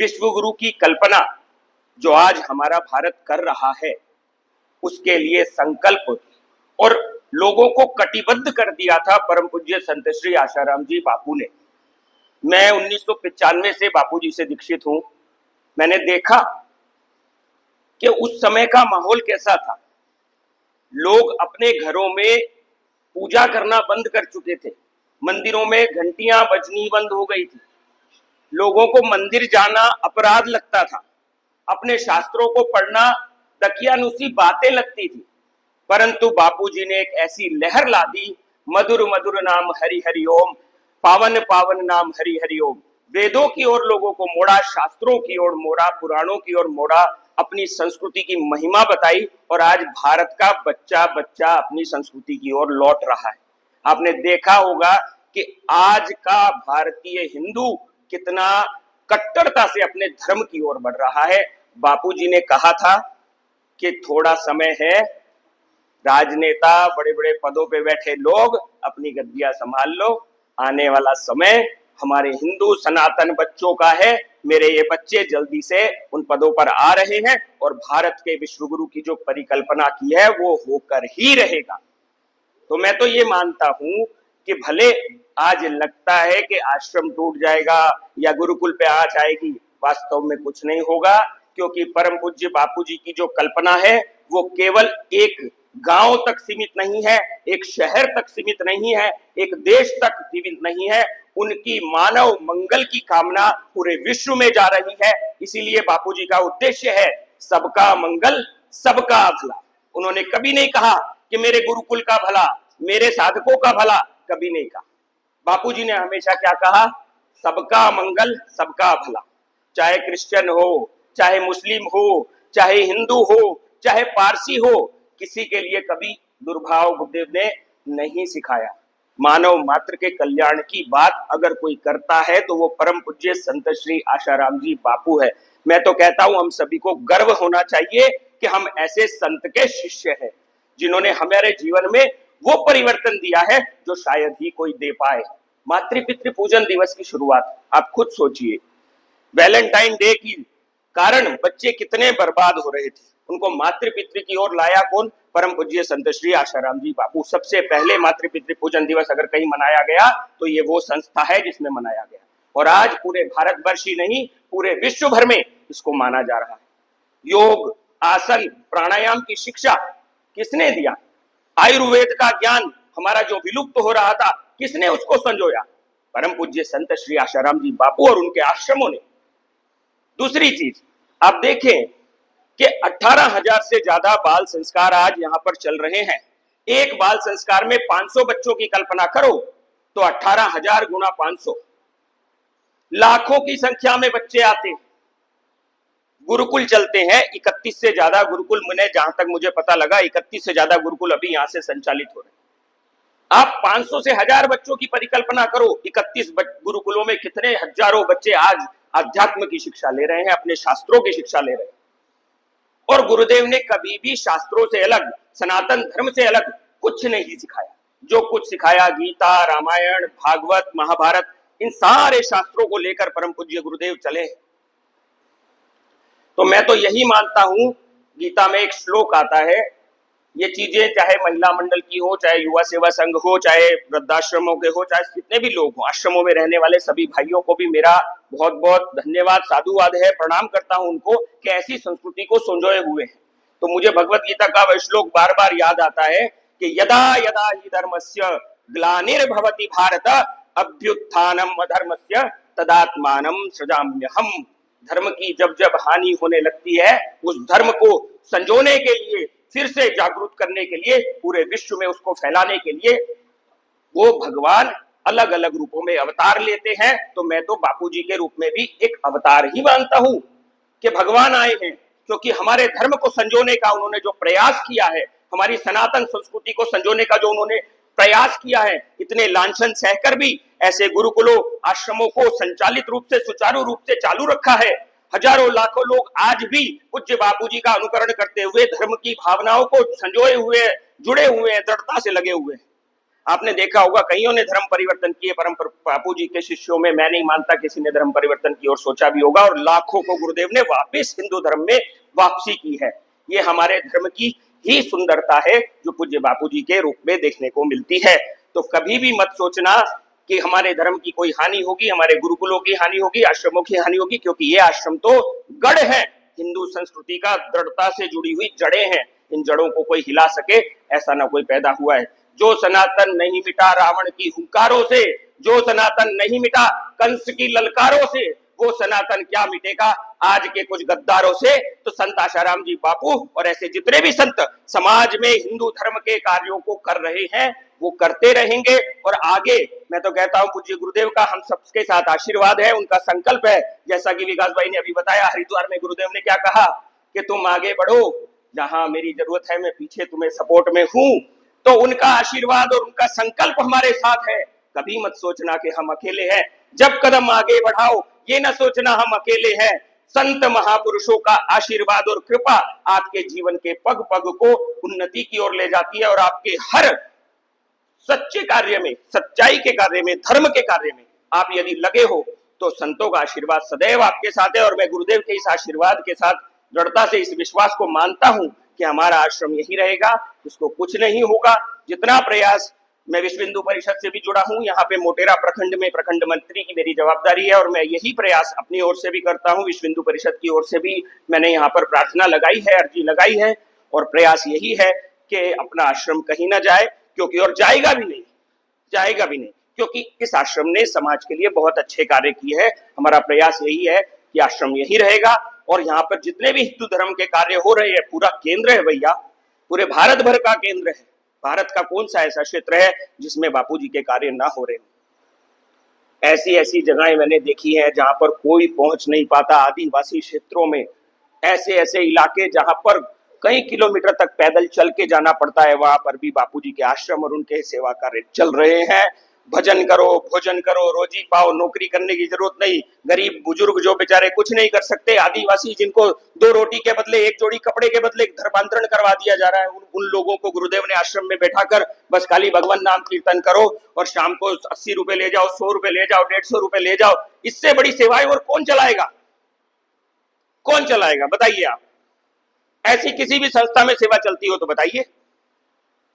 विश्व गुरु की कल्पना जो आज हमारा भारत कर रहा है, उसके लिए संकल्प और लोगों को कटिबद्ध कर दिया था परम पूज्य संत श्री आशाराम जी बापू ने। मैं 1995 से बापू जी से दीक्षित हूं। मैंने देखा कि उस समय का माहौल कैसा था। लोग अपने घरों में पूजा करना बंद कर चुके थे, मंदिरों में घंटियां बजनी बंद हो गई थी, लोगों को मंदिर जाना अपराध लगता था, अपने शास्त्रों को पढ़ना तकियानुसी बातें लगती थी। परंतु बापूजी ने एक ऐसी लहर ला दी, मधुर मधुर नाम हरि हरि ओम, पावन पावन नाम हरि हरि ओम। वेदों की ओर लोगों को मोड़ा, शास्त्रों की ओर मोड़ा, पुराणों की ओर मोड़ा, अपनी संस्कृति की महिमा बताई और आज भारत का बच्चा बच्चा अपनी संस्कृति की ओर लौट रहा है। आपने देखा होगा कि आज का भारतीय हिंदू कितना कट्टरता से अपने धर्म की ओर बढ़ रहा है। बापूजी ने कहा था कि थोड़ा समय है, राजनेता बड़े बड़े पदों पे बैठे लोग अपनी गद्दियां संभाल लो, आने वाला समय हमारे हिंदू सनातन बच्चों का है। मेरे ये बच्चे जल्दी से उन पदों पर आ रहे हैं और भारत के विश्वगुरु की जो परिकल्पना की है वो होकर ही रहेगा। तो मैं तो ये मानता हूं कि भले आज लगता है कि आश्रम टूट जाएगा या गुरुकुल पे आंच आएगी, वास्तव में कुछ नहीं होगा, क्योंकि परम पूज्य बापूजी की जो कल्पना है वो केवल एक गांव तक सीमित नहीं है, एक शहर तक सीमित नहीं है, एक देश तक सीमित नहीं है। उनकी मानव मंगल की कामना पूरे विश्व में जा रही है। इसीलिए बापूजी का उद्देश्य है सबका मंगल सबका भला। उन्होंने कभी नहीं कहा कि मेरे गुरुकुल का भला, मेरे साधकों का भला, कभी नहीं कहा। बापूजी ने हमेशा क्या कहा? सबका मंगल सबका भला। चाहे क्रिश्चियन हो, चाहे मुस्लिम हो, चाहे हिंदू हो, चाहे पारसी हो, किसी के लिए कभी दुर्भाव गुरुदेव ने नहीं सिखाया। मानव मात्र के कल्याण की बात अगर कोई करता है तो वो परम पूज्य संत श्री आशाराम जी बापू है। मैं तो कहता हूं हम सभी को गर्व होना चाहिए कि हम ऐसे संत के शिष्य हैं जिन्होंने हमारे जीवन में वो परिवर्तन दिया है जो शायद ही कोई दे पाए। मातृपितृ पूजन दिवस की शुरुआत आप खुद सोचिए। वैलेंटाइन डे की कारण बच्चे कितने बर्बाद हो रहे थे, उनको मातृपितृ की ओर लाया कौन? परम पूज्य संत श्री आशाराम जी बापू। सबसे पहले मातृपितृ पूजन दिवस अगर कहीं मनाया गया तो ये वो संस्था है जिसमें मनाया गया, और आज पूरे भारतवर्ष ही नहीं पूरे विश्व भर में इसको माना जा रहा है। योग, आसन, प्राणायाम की शिक्षा किसने दिया? आयुर्वेद का ज्ञान हमारा जो विलुप्त हो रहा था, किसने उसको संजोया? परम पूज्य संत श्री आशाराम जी बापू और उनके आश्रमों ने। दूसरी चीज आप देखें कि 18,000 से ज्यादा बाल संस्कार आज यहां पर चल रहे हैं। एक बाल संस्कार में 500 बच्चों की कल्पना करो तो 18,000 गुना 500, लाखों की संख्या में बच्चे आते हैं। गुरुकुल चलते हैं 31 से ज्यादा गुरुकुल, मैंने जहां तक मुझे पता लगा 31 से ज्यादा गुरुकुल अभी यहां से संचालित हो रहे हैं। आप 500 से 1000 बच्चों की परिकल्पना करो, 31 गुरुकुलों में कितने हजारों बच्चे आज अध्यात्म की शिक्षा ले रहे हैं, अपने शास्त्रों की शिक्षा ले रहे हैं। और गुरुदेव ने कभी भी शास्त्रों से अलग, सनातन धर्म से अलग कुछ नहीं सिखाया। जो कुछ सिखाया गीता, रामायण, भागवत, महाभारत, इन सारे शास्त्रों को लेकर परम पूज्य गुरुदेव चले। तो मैं तो यही मानता हूं, गीता में एक श्लोक आता है, ये चीजें चाहे महिला मंडल की हो, चाहे युवा सेवा संघ हो, चाहे वृद्धाश्रमों के हो, चाहे जितने भी लोग हो, आश्रमों में रहने वाले सभी भाइयों को भी मेरा बहुत बहुत धन्यवाद, साधुवाद है, प्रणाम करता हूं उनको कि ऐसी संस्कृति को संजोए हुए हैं। तो मुझे भगवत गीता का वह श्लोक बार बार याद आता है कि यदा यदा हि धर्मस्य ग्लानिर्भवति भारत अभ्युत्थानम अधर्मस्य तदात्मानं सृजाम्यहम्। धर्म की जब जब हानि होने लगती है, उस धर्म को संजोने के लिए, फिर से जागरूक करने के लिए, पूरे विश्व में उसको फैलाने के लिए वो भगवान अलग अलग रूपों में अवतार लेते हैं। तो मैं तो बापूजी के रूप में भी एक अवतार ही मानता हूं कि भगवान आए हैं, क्योंकि हमारे धर्म को संजोने का उन्होंने जो प्रयास किया है, हमारी सनातन संस्कृति को संजोने का जो उन्होंने प्रयास किया है, इतने लांछन सहकर भी ऐसे गुरुकुलों, आश्रमों को संचालित रूप से, सुचारू रूप से चालू रखा है। हजारों लाखों लोग आज भी पूज्य बापूजी का अनुकरण करते हुए धर्म की भावनाओं को संजोए हुए, जुड़े हुए हैं, दृढ़ता से लगे हुए हैं। आपने देखा होगा कईयों ने धर्म परिवर्तन किए, परम बापू जी के शिष्यों में मैं नहीं मानता किसी ने धर्म परिवर्तन की और सोचा भी होगा, और लाखों को गुरुदेव ने वापस हिंदू धर्म में वापसी की है। ये हमारे धर्म की ही सुंदरता है जो पूज्य बापू जी के रूप में देखने को मिलती है। तो कभी भी मत सोचना कि हमारे धर्म की कोई हानि होगी, हमारे गुरुकुलों की हानि होगी, आश्रमों की हानि होगी, क्योंकि ये आश्रम तो गढ़ है, हिंदू संस्कृति का दृढ़ता से जुड़ी हुई जड़ें हैं। इन जड़ों को कोई हिला सके ऐसा ना कोई पैदा हुआ है। जो सनातन नहीं मिटा रावण की हुंकारों से, जो सनातन नहीं मिटा कंस की ललकारों से, वो सनातन क्या मिटेगा आज के कुछ गद्दारों से। तो संत आशाराम जी बापू और ऐसे जितने भी संत समाज में हिंदू धर्म के कार्यों को कर रहे हैं वो करते रहेंगे। और आगे मैं तो कहता हूं पूज्य गुरुदेव का हम सबके साथ आशीर्वाद है, उनका संकल्प है। जैसा कि विकास भाई ने अभी बताया, हरिद्वार में गुरुदेव ने क्या कहा कि तुम आगे बढ़ो, जहां मेरी जरूरत है मैं पीछे तुम्हें सपोर्ट में हूं। तो उनका आशीर्वाद और उनका संकल्प हमारे साथ है। कभी मत सोचना कि हम अकेले हैं। जब कदम आगे बढ़ाओ ये ना सोचना हम अकेले हैं। संत महापुरुषों का आशीर्वाद और कृपा आपके जीवन के पग पग को उन्नति की ओर ले जाती है, और आपके हर सच्चे कार्य में, सच्चाई के कार्य में, धर्म के कार्य में आप यदि लगे हो तो संतों का आशीर्वाद सदैव आपके साथ है। और मैं गुरुदेव के इस आशीर्वाद के साथ दृढ़ता से इस विश्वास को मानता हूं कि हमारा आश्रम यही रहेगा, इसको कुछ नहीं होगा। जितना प्रयास, मैं विश्व हिंदू परिषद से भी जुड़ा हूं, यहाँ पे मोटेरा प्रखंड में प्रखंड मंत्री की मेरी जवाबदारी है, और मैं यही प्रयास अपनी ओर से भी करता हूं, विश्व हिंदू परिषद की ओर से भी मैंने यहाँ पर प्रार्थना लगाई है, अर्जी लगाई है, और प्रयास यही है कि अपना आश्रम कहीं ना जाए, क्योंकि और जाएगा भी नहीं, जाएगा भी नहीं, क्योंकि इस आश्रम ने समाज के लिए बहुत अच्छे कार्य किए हैं। हमारा प्रयास यही है कि आश्रम यही रहेगा, और यहाँ पर जितने भी हिंदू धर्म के कार्य हो रहे हैं, पूरा केंद्र है भैया, पूरे भारत भर का केंद्र है। भारत का कौन सा ऐसा क्षेत्र है जिसमें बापूजी के कार्य ना हो रहे हो। ऐसी ऐसी जगहें मैंने देखी हैं जहां पर कोई पहुंच नहीं पाता, आदिवासी क्षेत्रों में ऐसे ऐसे इलाके जहां पर कई किलोमीटर तक पैदल चल के जाना पड़ता है, वहां पर भी बापूजी के आश्रम और उनके सेवा कार्य चल रहे हैं। भजन करो, भोजन करो, रोजी पाओ, नौकरी करने की जरूरत नहीं। गरीब बुजुर्ग जो बेचारे कुछ नहीं कर सकते, आदिवासी जिनको 2 रोटी के बदले 1 जोड़ी कपड़े के बदले धर्मांतरण करवा दिया जा रहा है, उन लोगों को गुरुदेव ने आश्रम में बैठाकर बस खाली भगवान नाम कीर्तन करो और शाम को 80 रुपए ले जाओ, 100 रुपए ले जाओ, 150 रुपए ले जाओ। इससे बड़ी सेवाएं और कौन चलाएगा, कौन चलाएगा बताइए आप। ऐसी किसी भी संस्था में सेवा चलती हो तो बताइए।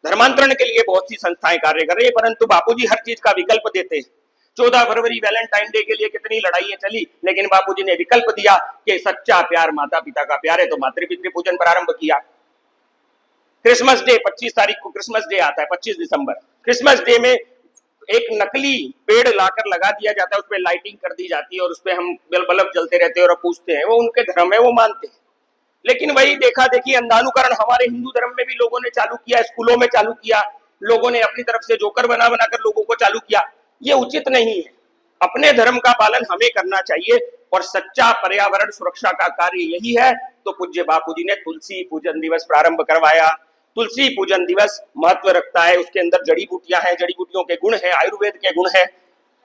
धर्मांतरण के लिए बहुत सी संस्थाएं कार्य कर रही है, परंतु बापूजी हर चीज का विकल्प देते हैं। 14 फरवरी वैलेंटाइन डे के लिए कितनी लड़ाइयां चली, लेकिन बापूजी ने विकल्प दिया कि सच्चा प्यार माता पिता का प्यार है, तो मातृपितृ पूजन प्रारंभ किया। क्रिसमस डे 25 तारीख को क्रिसमस डे आता है, 25 दिसंबर। क्रिसमस डे में एक नकली पेड़ लाकर लगा दिया जाता है, उसपे लाइटिंग कर दी जाती है और उसपे हम बल्ब जलते रहते हैं और पूछते हैं, वो उनके धर्म है, वो मानते हैं। लेकिन वही देखा देखी अंधानुकरण हमारे हिंदू धर्म में भी लोगों ने चालू किया, स्कूलों में चालू किया, लोगों ने अपनी तरफ से जोकर बना बनाकर लोगों को चालू किया। ये उचित नहीं है। अपने धर्म का पालन हमें करना चाहिए, और सच्चा पर्यावरण सुरक्षा का कार्य यही है। तो पूज्य बापूजी ने तुलसी पूजन दिवस प्रारंभ करवाया। तुलसी पूजन दिवस महत्व रखता है, उसके अंदर जड़ी बूटियां हैं, जड़ी बूटियों के गुण है, आयुर्वेद के गुण है,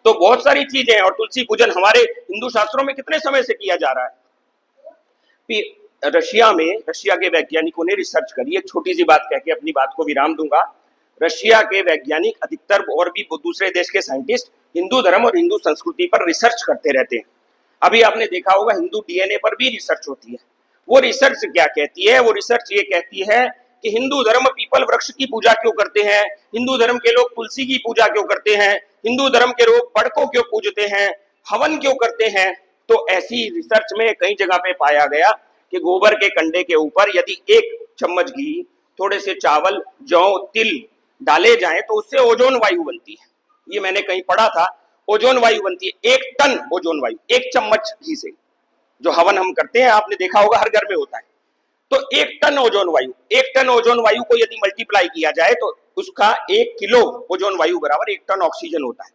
तो बहुत सारी चीजें हैं। और तुलसी पूजन हमारे हिंदू शास्त्रों में कितने समय से किया जा रहा है। रशिया में, रशिया के वैज्ञानिकों ने रिसर्च करी, एक छोटी सी बात कह के अपनी बात को विराम दूंगा। रशिया के वैज्ञानिक, अधिकतर और भी दूसरे देश के साइंटिस्ट हिंदू धर्म और हिंदू संस्कृति पर रिसर्च करते रहते हैं। अभी आपने देखा होगा हिंदू डीएनए पर भी रिसर्च होती है। वो रिसर्च क्या कहती है, वो रिसर्च ये कहती है कि हिंदू धर्म पीपल वृक्ष की पूजा क्यों करते हैं, हिंदू धर्म के लोग तुलसी की पूजा क्यों करते हैं, हिंदू धर्म के लोग पड़ को क्यों पूजते हैं, हवन क्यों करते हैं। तो ऐसी रिसर्च में कई जगह पे पाया गया कि गोबर के कंडे के ऊपर यदि 1 चम्मच घी, थोड़े से चावल, जौ, तिल डाले जाएं तो उससे ओजोन वायु बनती है। ये मैंने कहीं पढ़ा था, ओजोन वायु बनती है। 1 टन ओजोन वायु 1 चम्मच घी से, जो हवन हम करते हैं आपने देखा होगा हर घर में होता है। तो 1 टन ओजोन वायु, 1 टन ओजोन वायु को यदि मल्टीप्लाई किया जाए तो उसका 1 किलो ओजोन वायु बराबर 1 टन ऑक्सीजन होता है।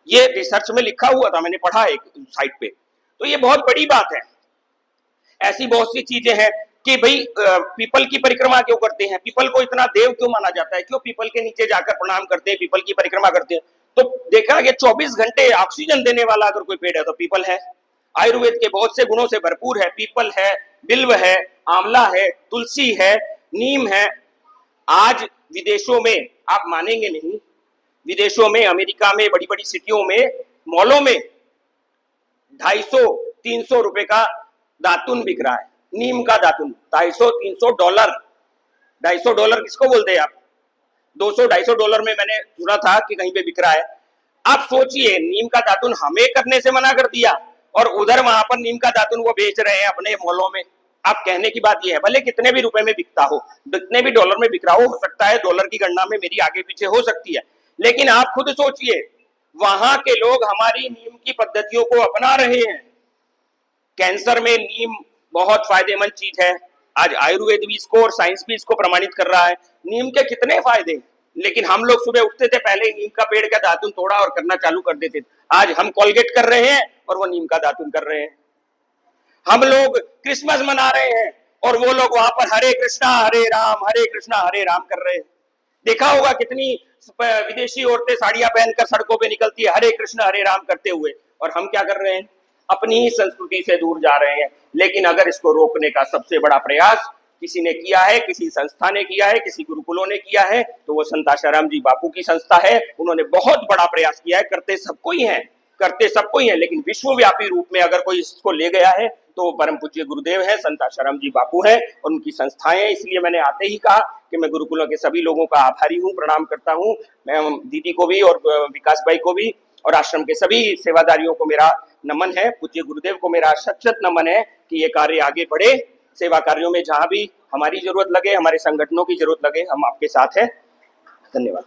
ये रिसर्च में लिखा हुआ था, मैंने पढ़ा एक साइट पे। तो ये बहुत बड़ी बात है। ऐसी बहुत सी चीजें हैं कि भाई पीपल की परिक्रमा क्यों करते हैं, पीपल को इतना देव क्यों माना जाता है, क्यों पीपल के नीचे जाकर प्रणाम करते हैं, पीपल की परिक्रमा करते हैं। तो देखा कि 24 घंटे ऑक्सीजन देने वाला अगर कोई पेड़ है तो पीपल है। आयुर्वेद के बहुत से गुणों से भरपूर है, पीपल है, बिल्व है, आंवला है, तुलसी है, नीम है। आज विदेशों में आप मानेंगे नहीं, विदेशों में, अमेरिका में, बड़ी बड़ी सिटियों में, मॉलों में 250-300 रुपए का दातुन बिक रहा है, नीम का दातुन। 250-300 डॉलर। $250 किसको बोलते हैं आप? 200-250 डॉलर में मैंने सुना था कि कहीं पे बिक रहा है। आप सोचिए, नीम का दातुन हमें करने से मना कर दिया और उधर वहां पर नीम का दातुन वो बेच रहे हैं अपने मॉलों में। आप कहने की बात यह है, भले कितने भी रुपए में बिकता हो, कितने भी डॉलर में बिक रहा हो सकता है डॉलर की गणना में मेरी आगे पीछे हो सकती है, लेकिन आप खुद सोचिए, वहां के लोग हमारी नीम की पद्धतियों को अपना रहे हैं। कैंसर में नीम बहुत फायदेमंद चीज है। आज आयुर्वेद भी इसको और साइंस भी इसको प्रमाणित कर रहा है। नीम के कितने फायदे, लेकिन हम लोग सुबह उठते थे, पहले नीम का पेड़ का दातुन तोड़ा और करना चालू कर देते थे। आज हम कोलगेट कर रहे हैं और वो नीम का दातुन कर रहे हैं। हम लोग क्रिसमस मना रहे हैं और वो लोग वहां पर हरे कृष्णा हरे राम, हरे कृष्णा हरे राम कर रहे हैं। देखा होगा कितनी विदेशी औरतें साड़ियां पहनकर सड़कों पे निकलती है हरे कृष्ण हरे राम करते हुए, और हम क्या कर रहे हैं? अपनी ही संस्कृति से दूर जा रहे हैं। लेकिन अगर इसको रोकने का सबसे बड़ा प्रयास किसी ने किया है, किसी संस्था ने किया है, किसी गुरुकुलों ने किया है, तो वो संत आशाराम जी बापू की संस्था है। उन्होंने बहुत बड़ा प्रयास किया है। करते सबको ही है, करते सबको ही है, लेकिन विश्वव्यापी रूप में अगर कोई इसको ले गया है तो वो परम पूज्य गुरुदेव है, संत आशाराम जी बापू है और उनकी संस्थाएं। इसलिए मैंने आते ही कहा कि मैं गुरुकुलों के सभी लोगों का आभारी हूँ, प्रणाम करता हूँ। मैं दीदी को भी और विकास भाई को भी और आश्रम के सभी सेवादारियों को मेरा नमन है। पूज्य गुरुदेव को मेरा शत शत नमन है कि ये कार्य आगे बढ़े। सेवा कार्यों में जहां भी हमारी जरूरत लगे, हमारे संगठनों की जरूरत लगे, हम आपके साथ हैं। धन्यवाद।